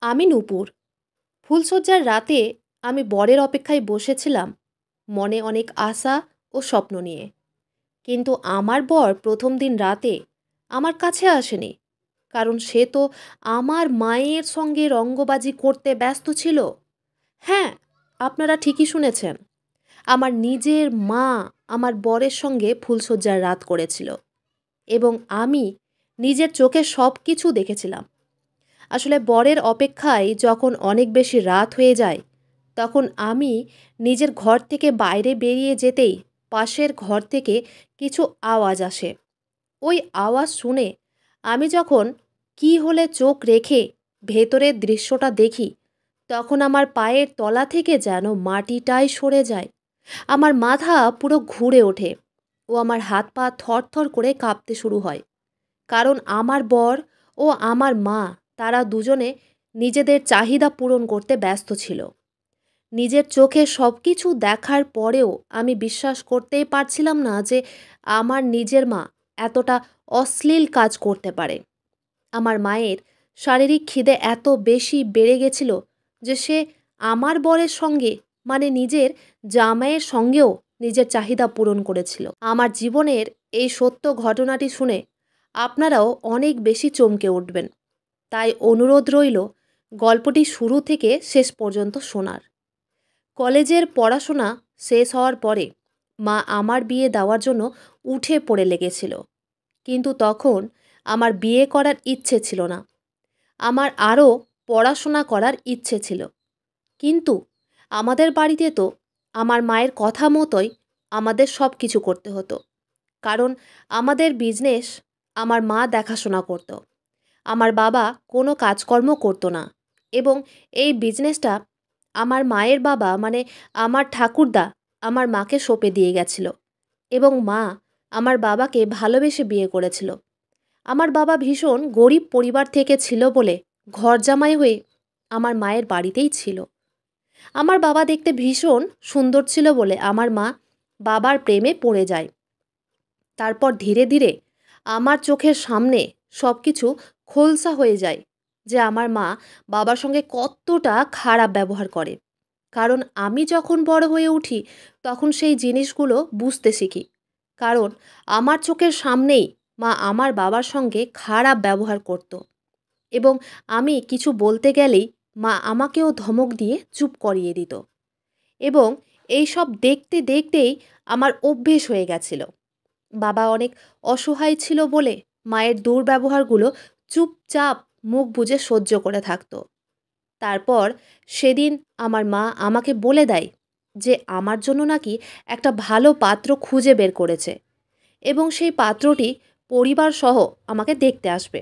আমি নূপুর। ফুলশয্যার রাতে আমি বরের অপেক্ষায় বসেছিলাম, মনে অনেক আশা ও স্বপ্ন নিয়ে। কিন্তু আমার বর প্রথম দিন রাতে আমার কাছে আসেনি, কারণ সে তো আমার মায়ের সঙ্গে রঙ্গবাজি করতে ব্যস্ত ছিল। হ্যাঁ, আপনারা ঠিকই শুনেছেন, আমার নিজের মা আমার বরের সঙ্গে ফুলশয্যার রাত করেছিল, এবং আমি নিজের চোখে সব কিছু দেখেছিলাম। আসলে বরের অপেক্ষায় যখন অনেক বেশি রাত হয়ে যায়, তখন আমি নিজের ঘর থেকে বাইরে বেরিয়ে যেতেই পাশের ঘর থেকে কিছু আওয়াজ আসে। ওই আওয়াজ শুনে আমি যখন কী হলে চোখ রেখে ভেতরের দৃশ্যটা দেখি, তখন আমার পায়ের তলা থেকে যেন মাটিটাই সরে যায়। আমার মাথা পুরো ঘুরে ওঠে ও আমার হাত পা থরথর করে কাঁপতে শুরু হয়। কারণ আমার বর ও আমার মা, তারা দুজনে নিজেদের চাহিদা পূরণ করতে ব্যস্ত ছিল। নিজের চোখে সব কিছু দেখার পরেও আমি বিশ্বাস করতেই পারছিলাম না যে আমার নিজের মা এতটা অশ্লীল কাজ করতে পারে। আমার মায়ের শারীরিক খিদে এত বেশি বেড়ে গেছিল যে সে আমার বরের সঙ্গে, মানে নিজের জামাইয়ের সঙ্গেও নিজের চাহিদা পূরণ করেছিল। আমার জীবনের এই সত্য ঘটনাটি শুনে আপনারাও অনেক বেশি চমকে উঠবেন। তাই অনুরোধ রইল গল্পটি শুরু থেকে শেষ পর্যন্ত শোনার। কলেজের পড়াশোনা শেষ হওয়ার পরে মা আমার বিয়ে দেওয়ার জন্য উঠে পড়ে লেগেছিল। কিন্তু তখন আমার বিয়ে করার ইচ্ছে ছিল না। আমার আরও পড়াশোনা করার ইচ্ছে ছিল। কিন্তু আমাদের বাড়িতে তো আমার মায়ের কথা মতোই আমাদের সব কিছু করতে হতো। কারণ আমাদের বিজনেস আমার মা দেখাশোনা করত। আমার বাবা কোনো কাজকর্ম করতো না, এবং এই বিজনেসটা আমার মায়ের বাবা, মানে আমার ঠাকুরদা, আমার মাকে সঁপে দিয়ে গেছিল, এবং মা আমার বাবাকে ভালোবেসে বিয়ে করেছিল। আমার বাবা ভীষণ গরিব পরিবার থেকে ছিল বলে ঘর জামাই হয়ে আমার মায়ের বাড়িতেই ছিল। আমার বাবা দেখতে ভীষণ সুন্দর ছিল বলে আমার মা বাবার প্রেমে পড়ে যায়। তারপর ধীরে ধীরে আমার চোখের সামনে সব কিছু খোলসা হয়ে যায় যে আমার মা বাবার সঙ্গে কতটা খারাপ ব্যবহার করে। কারণ আমি যখন বড় হয়ে উঠি, তখন সেই জিনিসগুলো বুঝতে শিখি। কারণ আমার চোখের সামনেই মা আমার বাবার সঙ্গে খারাপ ব্যবহার করত, এবং আমি কিছু বলতে গেলেই মা আমাকেও ধমক দিয়ে চুপ করিয়ে দিত। এবং এই সব দেখতে দেখতেই আমার অভ্যেস হয়ে গেছিল। বাবা অনেক অসহায় ছিল বলে মায়ের দুর্ব্যবহারগুলো চুপচাপ মুখ বুজে সহ্য করে থাকতো। তারপর সেদিন আমার মা আমাকে বলে দেয় যে আমার জন্য নাকি একটা ভালো পাত্র খুঁজে বের করেছে, এবং সেই পাত্রটি পরিবার সহ আমাকে দেখতে আসবে।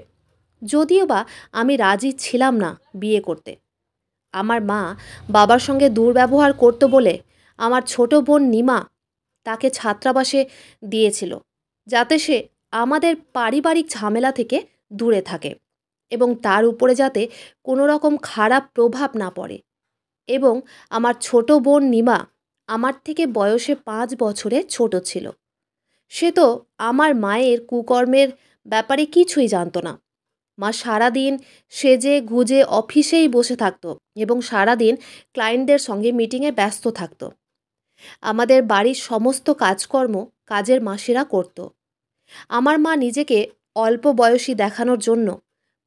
যদিও বা আমি রাজি ছিলাম না বিয়ে করতে। আমার মা বাবার সঙ্গে দুর্ব্যবহার করতো বলে আমার ছোট বোন নিমা তাকে ছাত্রাবাসে দিয়েছিল, যাতে সে আমাদের পারিবারিক ঝামেলা থেকে দূরে থাকে, এবং তার উপরে যাতে কোনো রকম খারাপ প্রভাব না পড়ে। এবং আমার ছোট বোন নিমা আমার থেকে বয়সে 5 বছরের ছোট ছিল। সে তো আমার মায়ের কুকর্মের ব্যাপারে কিছুই জানতো না। মা সারাদিন সেজে গুজে অফিসেই বসে থাকতো, এবং সারাদিন ক্লায়েন্টদের সঙ্গে মিটিংয়ে ব্যস্ত থাকতো। আমাদের বাড়ির সমস্ত কাজকর্ম কাজের মাসিরা করত। আমার মা নিজেকে অল্প বয়সী দেখানোর জন্য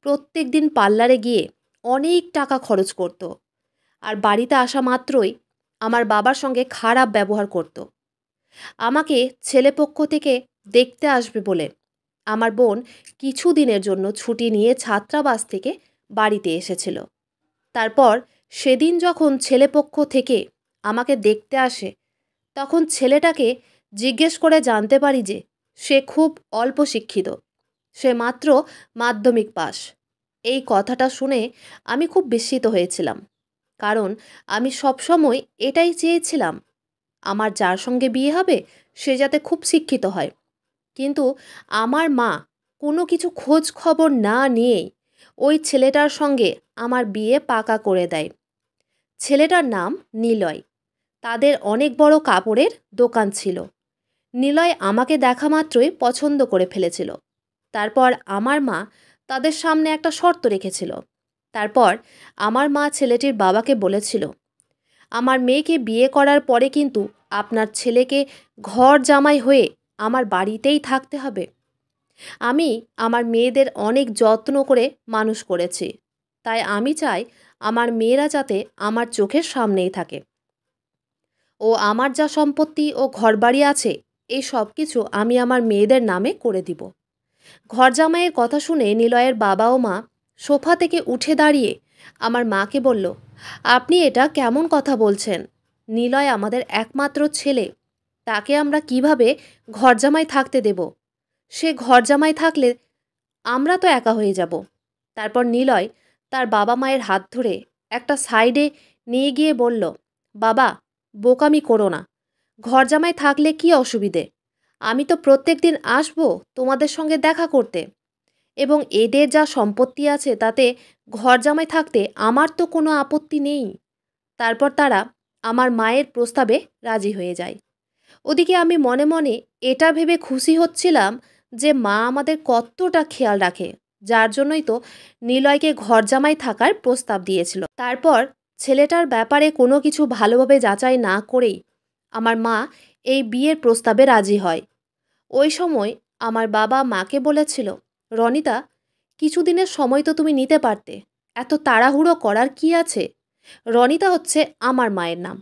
প্রত্যেক দিন পার্লারে গিয়ে অনেক টাকা খরচ করত, আর বাড়িতে আসা মাত্রই আমার বাবার সঙ্গে খারাপ ব্যবহার করত। আমাকে ছেলেপক্ষ থেকে দেখতে আসবে বলে আমার বোন কিছু দিনের জন্য ছুটি নিয়ে ছাত্রাবাস থেকে বাড়িতে এসেছিল। তারপর সেদিন যখন ছেলেপক্ষ থেকে আমাকে দেখতে আসে, তখন ছেলেটাকে জিজ্ঞেস করে জানতে পারি যে সে খুব অল্প শিক্ষিত, সে মাত্র মাধ্যমিক পাস। এই কথাটা শুনে আমি খুব বিস্মিত হয়েছিলাম, কারণ আমি সবসময় এটাই চেয়েছিলাম আমার যার সঙ্গে বিয়ে হবে সে যাতে খুব শিক্ষিত হয়। কিন্তু আমার মা কোনো কিছু খোঁজ খবর না নিয়েই ওই ছেলেটার সঙ্গে আমার বিয়ে পাকা করে দেয়। ছেলেটার নাম নিলয়। তাদের অনেক বড় কাপড়ের দোকান ছিল। নিলয় আমাকে দেখা মাত্রই পছন্দ করে ফেলেছিল। তারপর আমার মা তাদের সামনে একটা শর্ত রেখেছিল তারপর আমার মা ছেলেটির বাবাকে বলেছিল, আমার মেয়েকে বিয়ে করার পরে কিন্তু আপনার ছেলেকে ঘর জামাই হয়ে আমার বাড়িতেই থাকতে হবে। আমি আমার মেয়েদের অনেক যত্ন করে মানুষ করেছি, তাই আমি চাই আমার মেয়েরা যাতে আমার চোখের সামনেই থাকে। ও আমার যা সম্পত্তি ও ঘরবাড়ি আছে এই সব কিছু আমি আমার মেয়েদের নামে করে দিব। ঘর জামাইয়ের কথা শুনে নিলয়ের বাবা ও মা সোফা থেকে উঠে দাঁড়িয়ে আমার মাকে বলল, আপনি এটা কেমন কথা বলছেন? নিলয় আমাদের একমাত্র ছেলে, তাকে আমরা কিভাবে ঘর জামাই থাকতে দেব? সে ঘর জামাই থাকলে আমরা তো একা হয়ে যাব। তারপর নিলয় তার বাবা মায়ের হাত ধরে একটা সাইডে নিয়ে গিয়ে বলল, বাবা, বোকামি করো না। ঘর জামাই থাকলে কি অসুবিধে? আমি তো প্রত্যেক দিন আসবো তোমাদের সঙ্গে দেখা করতে, এবং এদের যা সম্পত্তি আছে তাতে ঘর জামাই থাকতে আমার তো কোনো আপত্তি নেই। তারপর তারা আমার মায়ের প্রস্তাবে রাজি হয়ে যায়। ওদিকে আমি মনে মনে এটা ভেবে খুশি হচ্ছিলাম যে মা আমাদের কতটা খেয়াল রাখে, যার জন্যই তো নিলয়কে ঘর জামাই থাকার প্রস্তাব দিয়েছিল। তারপর ছেলেটার ব্যাপারে কোনো কিছু ভালোভাবে যাচাই না করেই আমার মা এই বিয়ের প্রস্তাবে রাজি হয়। ওই সময় আমার বাবা মাকে বলেছিল, রনিতা, কিছুদিনের সময় তো তুমি নিতে পারতে, এত তাড়াহুড়ো করার কি আছে? রনিতা হচ্ছে আমার মায়ের নাম।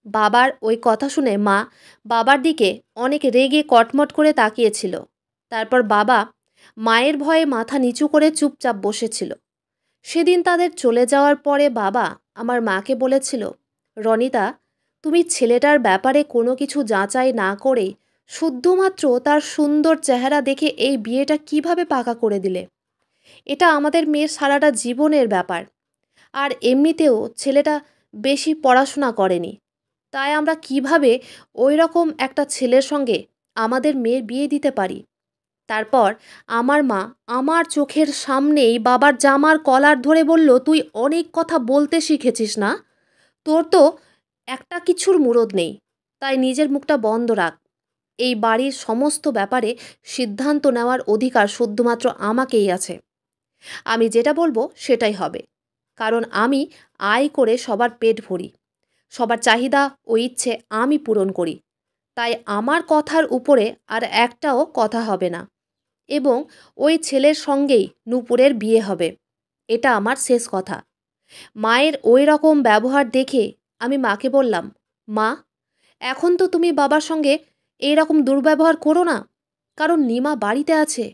বাবার ওই কথা শুনে মা বাবার দিকে অনেক রেগে কটমট করে তাকিয়েছিল। তারপর বাবা মায়ের ভয়ে মাথা নিচু করে চুপচাপ বসেছিল। সেদিন তাদের চলে যাওয়ার পরে বাবা আমার মাকে বলেছিল, রনিতা, তুমি ছেলেটার ব্যাপারে কোনো কিছু যাচাই না করে শুধুমাত্র তার সুন্দর চেহারা দেখে এই বিয়েটা কিভাবে পাকা করে দিলে? এটা আমাদের মেয়ের সারাটা জীবনের ব্যাপার। আর এমনিতেও ছেলেটা বেশি পড়াশোনা করেনি, তাই আমরা কিভাবে ওই রকম একটা ছেলের সঙ্গে আমাদের মেয়ের বিয়ে দিতে পারি? তারপর আমার মা আমার চোখের সামনেই বাবার জামার কলার ধরে বলল, তুই অনেক কথা বলতে শিখেছিস না? তোর তো একটা কিছুর মুরদ নেই, তাই নিজের মুখটা বন্ধ রাখ। এই বাড়ির সমস্ত ব্যাপারে সিদ্ধান্ত নেওয়ার অধিকার শুধুমাত্র আমাকেই আছে। আমি যেটা বলবো সেটাই হবে, কারণ আমি আয় করে সবার পেট ভরি, সবার চাহিদা ও ইচ্ছে আমি পূরণ করি। তাই আমার কথার উপরে আর একটাও কথা হবে না, এবং ওই ছেলের সঙ্গেই নূপুরের বিয়ে হবে। এটা আমার শেষ কথা। মায়ের ওই রকম ব্যবহার দেখে আমি মাকে বললাম, মা, এখন তো তুমি বাবার সঙ্গে এই রকম দুর্ব্যবহার করো না, কারণ নিমা বাড়িতে আছে।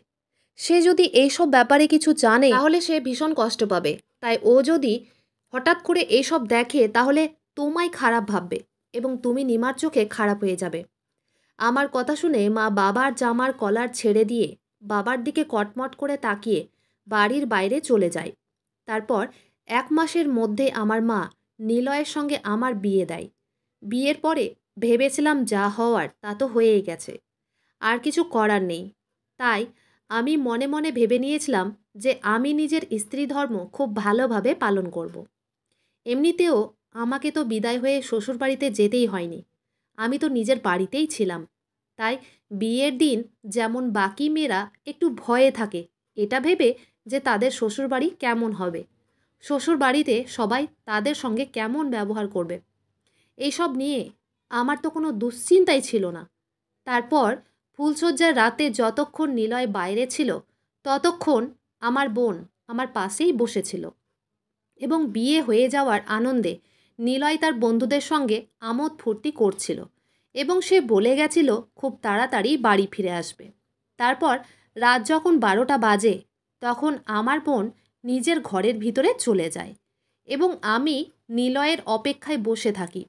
সে যদি এইসব ব্যাপারে কিছু জানে তাহলে সে ভীষণ কষ্ট পাবে। তাই ও যদি হঠাৎ করে এইসব দেখে তাহলে তোমায় খারাপ ভাববে, এবং তুমি নিমার চোখে খারাপ হয়ে যাবে। আমার কথা শুনে মা বাবার জামার কলার ছেড়ে দিয়ে বাবার দিকে কটমট করে তাকিয়ে বাড়ির বাইরে চলে যায়। তারপর 1 মাসের মধ্যে আমার মা নিলয়ের সঙ্গে আমার বিয়ে দেয়। বিয়ের পরে ভেবেছিলাম যা হওয়ার তা তো হয়েই গেছে, আর কিছু করার নেই। তাই আমি মনে মনে ভেবে নিয়েছিলাম যে আমি নিজের স্ত্রী ধর্ম খুব ভালোভাবে পালন করব। এমনিতেও আমাকে তো বিদায় হয়ে শ্বশুরবাড়িতে যেতেই হয়নি, আমি তো নিজের বাড়িতেই ছিলাম। তাই বিয়ের দিন যেমন বাকি মেয়েরা একটু ভয়ে থাকে এটা ভেবে যে তাদের শ্বশুরবাড়ি কেমন হবে, শ্বশুরবাড়িতে সবাই তাদের সঙ্গে কেমন ব্যবহার করবে, এইসব নিয়ে আমার তো কোনো দুশ্চিন্তাই ছিল না। তারপর ফুলশয্যার রাতে যতক্ষণ নিলয় বাইরে ছিল ততক্ষণ আমার বোন আমার পাশেই বসেছিল, এবং বিয়ে হয়ে যাওয়ার আনন্দে নিলয় তার বন্ধুদের সঙ্গে আমোদ ফুর্তি করছিল, এবং সে বলে গেছিল খুব তাড়াতাড়ি বাড়ি ফিরে আসবে। তারপর রাত যখন 12টা বাজে তখন আমার বোন নিজের ঘরের ভিতরে চলে যায়, এবং আমি নিলয়ের অপেক্ষায় বসে থাকি।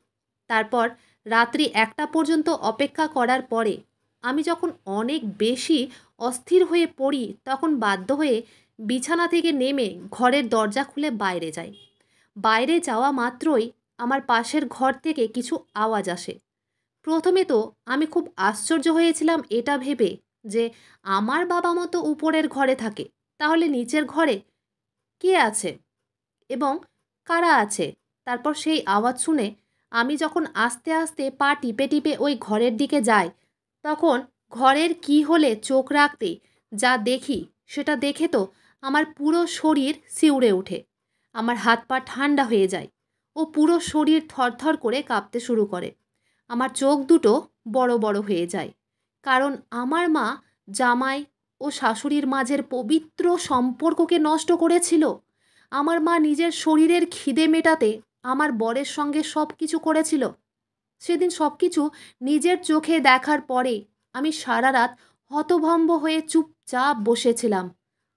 তারপর রাত্রি 1টা পর্যন্ত অপেক্ষা করার পরে আমি যখন অনেক বেশি অস্থির হয়ে পড়ি তখন বাধ্য হয়ে বিছানা থেকে নেমে ঘরের দরজা খুলে বাইরে যাই। বাইরে যাওয়া মাত্রই আমার পাশের ঘর থেকে কিছু আওয়াজ আসে। প্রথমে তো আমি খুব আশ্চর্য হয়েছিলাম এটা ভেবে যে আমার বাবা মতো উপরের ঘরে থাকে, তাহলে নিচের ঘরে কে আছে এবং কারা আছে? তারপর সেই আওয়াজ শুনে আমি যখন আস্তে আস্তে পা টিপে টিপে ওই ঘরের দিকে যাই তখন ঘরের কী হলে চোখ রাখতেই যা দেখি সেটা দেখে তো আমার পুরো শরীর শিউরে ওঠে। আমার হাত পা ঠান্ডা হয়ে যায় ও পুরো শরীর থরথর করে কাঁপতে শুরু করে। আমার চোখ দুটো বড় বড় হয়ে যায়, কারণ আমার মা জামাই ও শাশুড়ির মাঝের পবিত্র সম্পর্ককে নষ্ট করেছিল। আমার মা নিজের শরীরের খিদে মেটাতে আমার বরের সঙ্গে সব কিছু করেছিল। সেদিন সব কিছু নিজের চোখে দেখার পরে আমি সারা রাত হতভম্ব হয়ে চুপচাপ বসেছিলাম।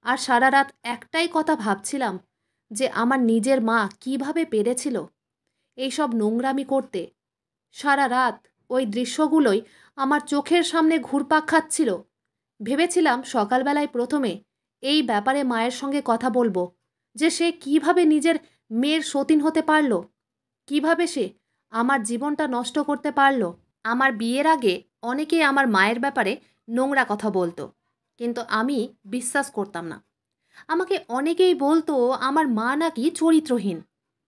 আর সারা রাত একটাই কথা ভাবছিলাম, যে আমার নিজের মা কিভাবে পেরেছিল এইসব নোংরামি করতে। সারা রাত ওই দৃশ্যগুলোই আমার চোখের সামনে ঘুরপাক খাচ্ছিল। ভেবেছিলাম সকালবেলায় প্রথমে এই ব্যাপারে মায়ের সঙ্গে কথা বলবো, যে সে কিভাবে নিজের মেয়ের সতীন হতে পারল, কিভাবে সে আমার জীবনটা নষ্ট করতে পারল। আমার বিয়ের আগে অনেকেই আমার মায়ের ব্যাপারে নোংরা কথা বলতো, কিন্তু আমি বিশ্বাস করতাম না। আমাকে অনেকেই বলতো আমার মা নাকি চরিত্রহীন,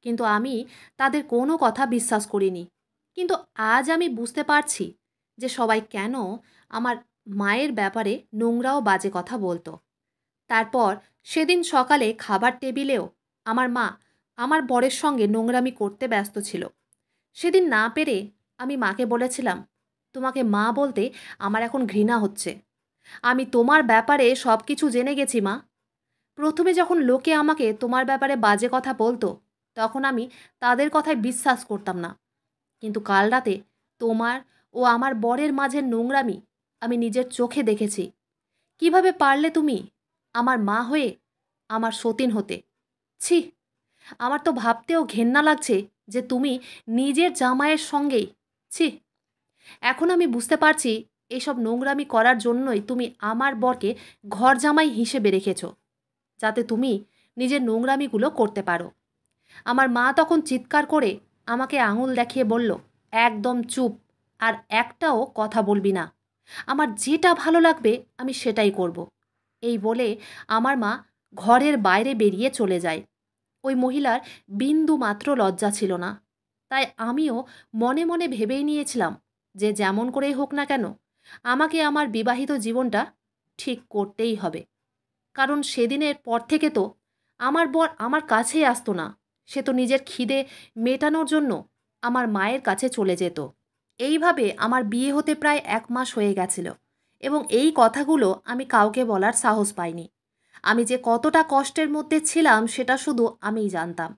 কিন্তু আমি তাদের কোনো কথা বিশ্বাস করিনি। কিন্তু আজ আমি বুঝতে পারছি যে সবাই কেন আমার মায়ের ব্যাপারে নোংরা ও বাজে কথা বলতো। তারপর সেদিন সকালে খাবার টেবিলেও আমার মা আমার বরের সঙ্গে নোংরামি করতে ব্যস্ত ছিল। সেদিন না পেরে আমি মাকে বলেছিলাম, তোমাকে মা বলতে আমার এখন ঘৃণা হচ্ছে। আমি তোমার ব্যাপারে সব কিছু জেনে গেছি মা। প্রথমে যখন লোকে আমাকে তোমার ব্যাপারে বাজে কথা বলতো, তখন আমি তাদের কথায় বিশ্বাস করতাম না। কিন্তু কাল রাতে তোমার ও আমার বরের মাঝের নোংরামি আমি নিজের চোখে দেখেছি। কিভাবে পারলে তুমি আমার মা হয়ে আমার সতীন হতে? ছি, আমার তো ভাবতেও ঘেন্না লাগছে যে তুমি নিজের জামাইয়ের সঙ্গেই। ছি, এখন আমি বুঝতে পারছি এইসব নোংরামি করার জন্যই তুমি আমার বরকে ঘর জামাই হিসেবে রেখেছো, যাতে তুমি নিজের নোংরামিগুলো করতে পারো। আমার মা তখন চিৎকার করে আমাকে আঙুল দেখিয়ে বলল, একদম চুপ, আর একটাও কথা বলবি না। আমার যেটা ভালো লাগবে আমি সেটাই করব। এই বলে আমার মা ঘরের বাইরে বেরিয়ে চলে যায়। ওই মহিলার বিন্দু মাত্র লজ্জা ছিল না। তাই আমিও মনে মনে ভেবেই নিয়েছিলাম যে যেমন করেই হোক না কেন, আমাকে আমার বিবাহিত জীবনটা ঠিক করতেই হবে। কারণ সেদিনের পর থেকে তো আমার বর আমার কাছেই আসতো না। সে তো নিজের খিদে মেটানোর জন্য আমার মায়ের কাছে চলে যেত। এইভাবে আমার বিয়ে হতে প্রায় 1 মাস হয়ে গেছিল, এবং এই কথাগুলো আমি কাউকে বলার সাহস পাইনি। আমি যে কতটা কষ্টের মধ্যে ছিলাম সেটা শুধু আমিই জানতাম,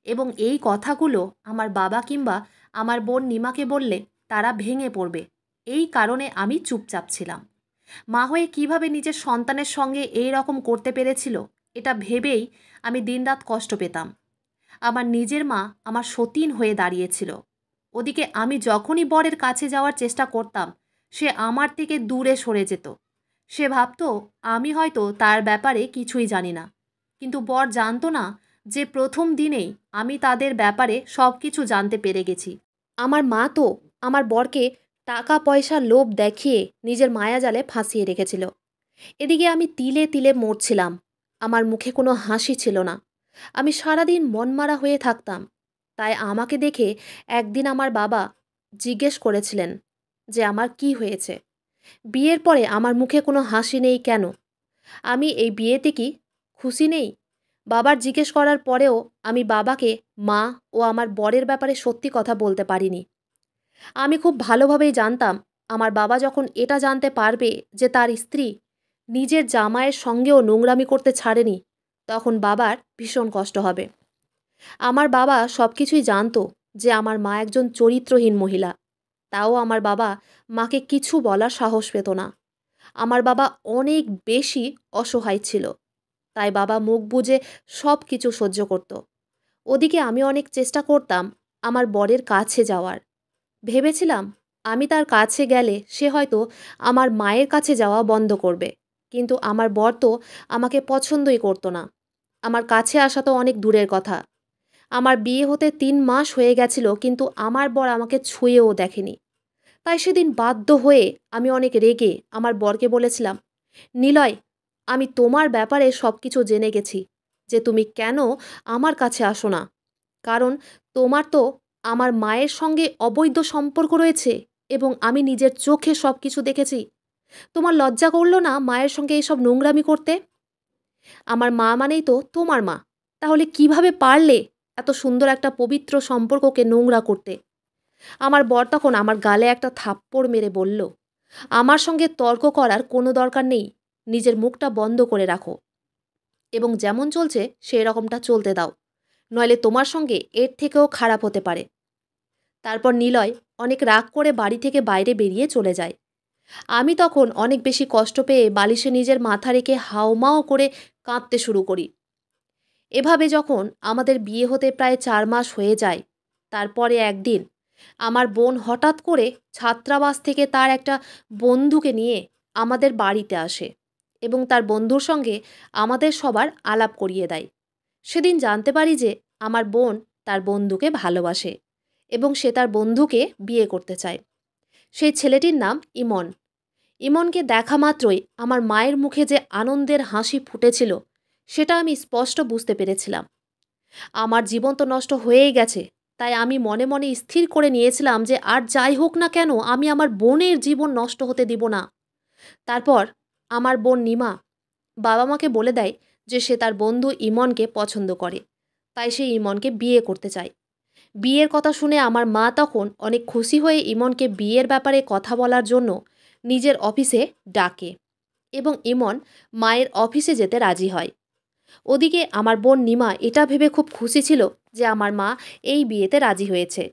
এবং এই কথাগুলো আমার বাবা কিংবা আমার বোন নিমাকে বললে তারা ভেঙে পড়বে। এই কারণে আমি চুপচাপ ছিলাম। মা হয়ে কিভাবে নিজের সন্তানের সঙ্গে এই রকম করতে পেরেছিল, এটা ভেবেই আমি দিনরাত কষ্ট পেতাম। আমার নিজের মা আমার সতীন হয়ে দাঁড়িয়েছিল। ওদিকে আমি যখনই বরের কাছে যাওয়ার চেষ্টা করতাম, সে আমার থেকে দূরে সরে যেত। সে ভাবতো আমি হয়তো তার ব্যাপারে কিছুই জানি না। কিন্তু বর জানতো না যে প্রথম দিনেই আমি তাদের ব্যাপারে সব কিছু জানতে পেরে গেছি। আমার মা তো আমার বরকে টাকা পয়সার লোভ দেখিয়ে নিজের মায়াজালে ফাঁসিয়ে রেখেছিল। এদিকে আমি তিলে তিলে মরছিলাম। আমার মুখে কোনো হাসি ছিল না। আমি সারাদিন মনমারা হয়ে থাকতাম। তাই আমাকে দেখে একদিন আমার বাবা জিজ্ঞেস করেছিলেন যে আমার কি হয়েছে, বিয়ের পরে আমার মুখে কোনো হাসি নেই কেন? আমি এই বিয়েতে কি খুশি নেই? বাবার জিজ্ঞেস করার পরেও আমি বাবাকে মা ও আমার বরের ব্যাপারে সত্যি কথা বলতে পারিনি। আমি খুব ভালোভাবেই জানতাম আমার বাবা যখন এটা জানতে পারবে যে তার স্ত্রী নিজের জামাইয়ের সঙ্গেও নোংরামি করতে ছাড়েনি, তখন বাবার ভীষণ কষ্ট হবে। আমার বাবা সব কিছুই জানতো যে আমার মা একজন চরিত্রহীন মহিলা। তাও আমার বাবা মাকে কিছু বলার সাহস পেত না। আমার বাবা অনেক বেশি অসহায় ছিল। তাই বাবা মুখ বুজে সব কিছু সহ্য করত। ওদিকে আমি অনেক চেষ্টা করতাম আমার বরের কাছে যাওয়ার। ভেবেছিলাম আমি তার কাছে গেলে সে হয়তো আমার মায়ের কাছে যাওয়া বন্ধ করবে। কিন্তু আমার বর তো আমাকে পছন্দই করতো না। আমার কাছে আসা তো অনেক দূরের কথা। আমার বিয়ে হতে 3 মাস হয়ে গেছিল, কিন্তু আমার বর আমাকে ছুঁয়েও দেখেনি। তাই সেদিন বাধ্য হয়ে আমি অনেক রেগে আমার বরকে বলেছিলাম, নিলয়, আমি তোমার ব্যাপারে সব কিছু জেনে গেছি, যে তুমি কেন আমার কাছে আসো না। কারণ তোমার তো আমার মায়ের সঙ্গে অবৈধ সম্পর্ক রয়েছে, এবং আমি নিজের চোখে সব কিছু দেখেছি। তোমার লজ্জা করলো না মায়ের সঙ্গে এসব নোংরামি করতে? আমার মা মানেই তো তোমার মা। তাহলে কিভাবে পারলে এত সুন্দর একটা পবিত্র সম্পর্ককে নোংরা করতে? আমার বর তখন আমার গালে একটা থাপ্পড় মেরে বলল, আমার সঙ্গে তর্ক করার কোনো দরকার নেই। নিজের মুখটা বন্ধ করে রাখো এবং যেমন চলছে সেই রকমটা চলতে দাও। নইলে তোমার সঙ্গে এর থেকেও খারাপ হতে পারে। তারপর নিলয় অনেক রাগ করে বাড়ি থেকে বাইরে বেরিয়ে চলে যায়। আমি তখন অনেক বেশি কষ্ট পেয়ে বালিশে নিজের মাথা রেখে হাউমাউ করে কাঁদতে শুরু করি। এভাবে যখন আমাদের বিয়ে হতে প্রায় 4 মাস হয়ে যায়, তারপরে একদিন আমার বোন হঠাৎ করে ছাত্রাবাস থেকে তার একটা বন্ধুকে নিয়ে আমাদের বাড়িতে আসে এবং তার বন্ধুর সঙ্গে আমাদের সবার আলাপ করিয়ে দেয়। সেদিন জানতে পারি যে আমার বোন তার বন্ধুকে ভালোবাসে এবং সে তার বন্ধুকে বিয়ে করতে চায়। সেই ছেলেটির নাম ইমন। ইমনকে দেখা মাত্রই আমার মায়ের মুখে যে আনন্দের হাসি ফুটেছিল সেটা আমি স্পষ্ট বুঝতে পেরেছিলাম। আমার জীবন তো নষ্ট হয়েই গেছে, তাই আমি মনে মনে স্থির করে নিয়েছিলাম যে আর যাই হোক না কেন আমি আমার বোনের জীবন নষ্ট হতে দিব না। তারপর আমার বোন নিমা বাবা মাকে বলে দেয় যে সে তার বন্ধু ইমনকে পছন্দ করে, তাই সে ইমনকে বিয়ে করতে চায়। বিয়ের কথা শুনে আমার মা তখন অনেক খুশি হয়ে ইমনকে বিয়ের ব্যাপারে কথা বলার জন্য নিজের অফিসে ডাকে এবং ইমন মায়ের অফিসে যেতে রাজি হয়। ওদিকে আমার বোন নিমা এটা ভেবে খুব খুশি ছিল যে আমার মা এই বিয়েতে রাজি হয়েছে।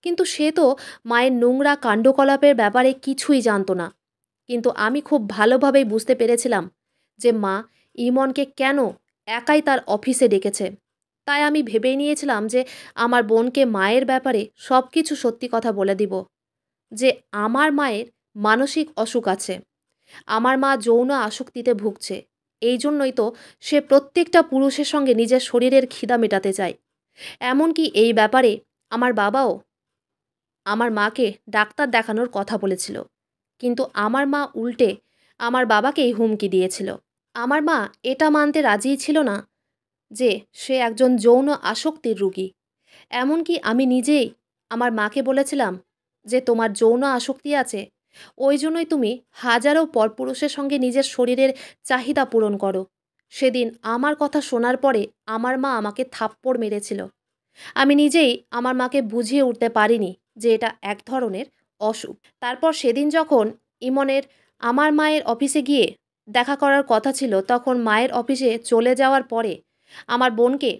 কিন্তু সে তো মায়ের নোংরা কাণ্ডকলাপের ব্যাপারে কিছুই জানতো না। কিন্তু আমি খুব ভালোভাবেই বুঝতে পেরেছিলাম যে মা ইমনকে কেন একাই তার অফিসে ডেকেছে। তাই আমি ভেবেই নিয়েছিলাম যে আমার বোনকে মায়ের ব্যাপারে সব কিছু সত্যি কথা বলে দিব, যে আমার মায়ের মানসিক অসুখ আছে, আমার মা যৌন আসক্তিতে ভুগছে। এই জন্যই তো সে প্রত্যেকটা পুরুষের সঙ্গে নিজের শরীরের খিদা মেটাতে চায়। এমনকি এই ব্যাপারে আমার বাবাও আমার মাকে ডাক্তার দেখানোর কথা বলেছিল, কিন্তু আমার মা উল্টে আমার বাবাকেই হুমকি দিয়েছিল। আমার মা এটা মানতে রাজিই ছিল না যে সে একজন যৌন আসক্তির রোগী। এমনকি আমি নিজেই আমার মাকে বলেছিলাম যে তোমার যৌন আসক্তি আছে, ওই জন্যই তুমি হাজারো পরপুরুষের সঙ্গে নিজের শরীরের চাহিদা পূরণ করো। সেদিন আমার কথা শোনার পরে আমার মা আমাকে থাপ্পড় মেরেছিল। আমি নিজেই আমার মাকে বুঝিয়ে উঠতে পারিনি যে এটা এক ধরনের অসুখ। তারপর সেদিন যখন ইমনের আমার মায়ের অফিসে গিয়ে দেখা করার কথা ছিল, তখন মায়ের অফিসে চলে যাওয়ার পরে আমার বোনকে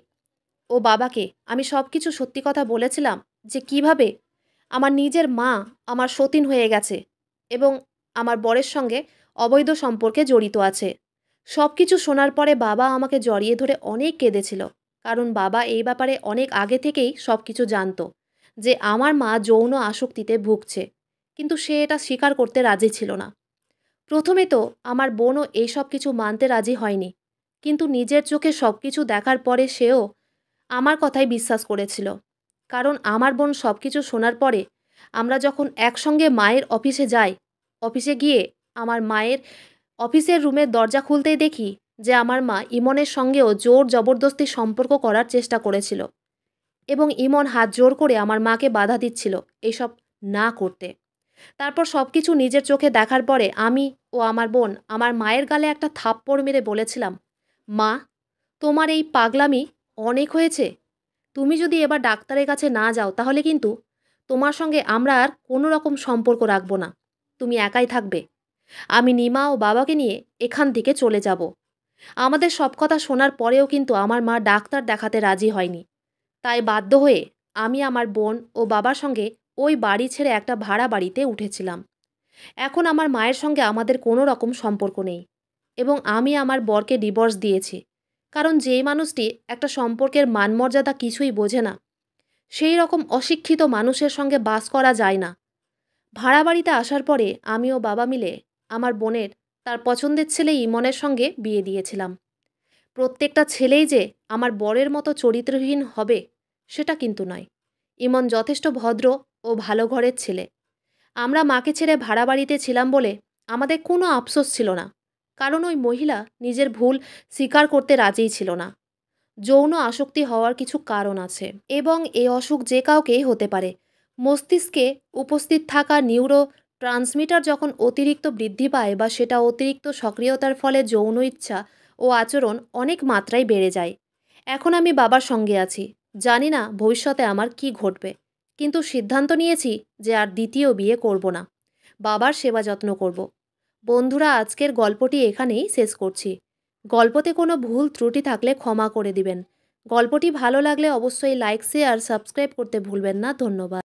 ও বাবাকে আমি সব কিছু সত্যি কথা বলেছিলাম যে কিভাবে আমার নিজের মা আমার সতীন হয়ে গেছে এবং আমার বরের সঙ্গে অবৈধ সম্পর্কে জড়িত আছে। সব কিছু শোনার পরে বাবা আমাকে জড়িয়ে ধরে অনেক কেঁদেছিল, কারণ বাবা এই ব্যাপারে অনেক আগে থেকেই সব কিছু জানতো যে আমার মা যৌন আসক্তিতে ভুগছে, কিন্তু সে এটা স্বীকার করতে রাজি ছিল না। প্রথমে তো আমার বোনও এই সব কিছু মানতে রাজি হয়নি, কিন্তু নিজের চোখে সব কিছু দেখার পরে সেও আমার কথাই বিশ্বাস করেছিল। কারণ আমার বোন সব কিছু শোনার পরে আমরা যখন একসঙ্গে মায়ের অফিসে যাই, অফিসে গিয়ে আমার মায়ের অফিসের রুমের দরজা খুলতেই দেখি যে আমার মা ইমনের সঙ্গেও জোর জবরদস্তি সম্পর্ক করার চেষ্টা করেছিল এবং ইমন হাত জোর করে আমার মাকে বাধা দিচ্ছিল এইসব না করতে। তারপর সব কিছু নিজের চোখে দেখার পরে আমি ও আমার বোন আমার মায়ের গালে একটা থাপ্পড় মেরে বলেছিলাম, মা, তোমার এই পাগলামি অনেক হয়েছে। তুমি যদি এবার ডাক্তারের কাছে না যাও তাহলে কিন্তু তোমার সঙ্গে আমরা আর কোনো রকম সম্পর্ক রাখব না। তুমি একাই থাকবে। আমি নিমা ও বাবাকে নিয়ে এখান থেকে চলে যাব। আমাদের সব কথা শোনার পরেও কিন্তু আমার মা ডাক্তার দেখাতে রাজি হয়নি। তাই বাধ্য হয়ে আমি আমার বোন ও বাবার সঙ্গে ওই বাড়ি ছেড়ে একটা ভাড়া বাড়িতে উঠেছিলাম। এখন আমার মায়ের সঙ্গে আমাদের কোনো রকম সম্পর্ক নেই এবং আমি আমার বরকে ডিভোর্স দিয়েছি। কারণ যেই মানুষটি একটা সম্পর্কের মানমর্যাদা কিছুই বোঝে না, সেই রকম অশিক্ষিত মানুষের সঙ্গে বাস করা যায় না। ভাড়া বাড়িতে আসার পরে আমি ও বাবা মিলে আমার বোনের তার পছন্দের ছেলে ইমনের সঙ্গে বিয়ে দিয়েছিলাম। প্রত্যেকটা ছেলেই যে আমার বরের মতো চরিত্রহীন হবে সেটা কিন্তু নয়। ইমন যথেষ্ট ভদ্র ও ভালো ঘরের ছেলে। আমরা মাকে ছেড়ে ভাড়া বাড়িতে ছিলাম বলে আমাদের কোনো আফসোস ছিল না, কারণ ওই মহিলা নিজের ভুল স্বীকার করতে রাজিই ছিল না। যৌন আসক্তি হওয়ার কিছু কারণ আছে এবং এই অসুখ যে কাউকেই হতে পারে। মস্তিষ্কে উপস্থিত থাকা নিউরো ট্রান্সমিটার যখন অতিরিক্ত বৃদ্ধি পায় বা সেটা অতিরিক্ত সক্রিয়তার ফলে যৌন ইচ্ছা ও আচরণ অনেক মাত্রায় বেড়ে যায়। এখন আমি বাবার সঙ্গে আছি। জানি না ভবিষ্যতে আমার কি ঘটবে, কিন্তু সিদ্ধান্ত নিয়েছি যে আর দ্বিতীয় বিয়ে করব না। বাবার সেবা যত্ন করব। বন্ধুরা, আজকের গল্পটি এখানেই শেষ করছি। গল্পতে কোনো ভুল ত্রুটি থাকলে ক্ষমা করে দিবেন। গল্পটি ভালো লাগলে অবশ্যই লাইক, শেয়ার, সাবস্ক্রাইব করতে ভুলবেন না। ধন্যবাদ।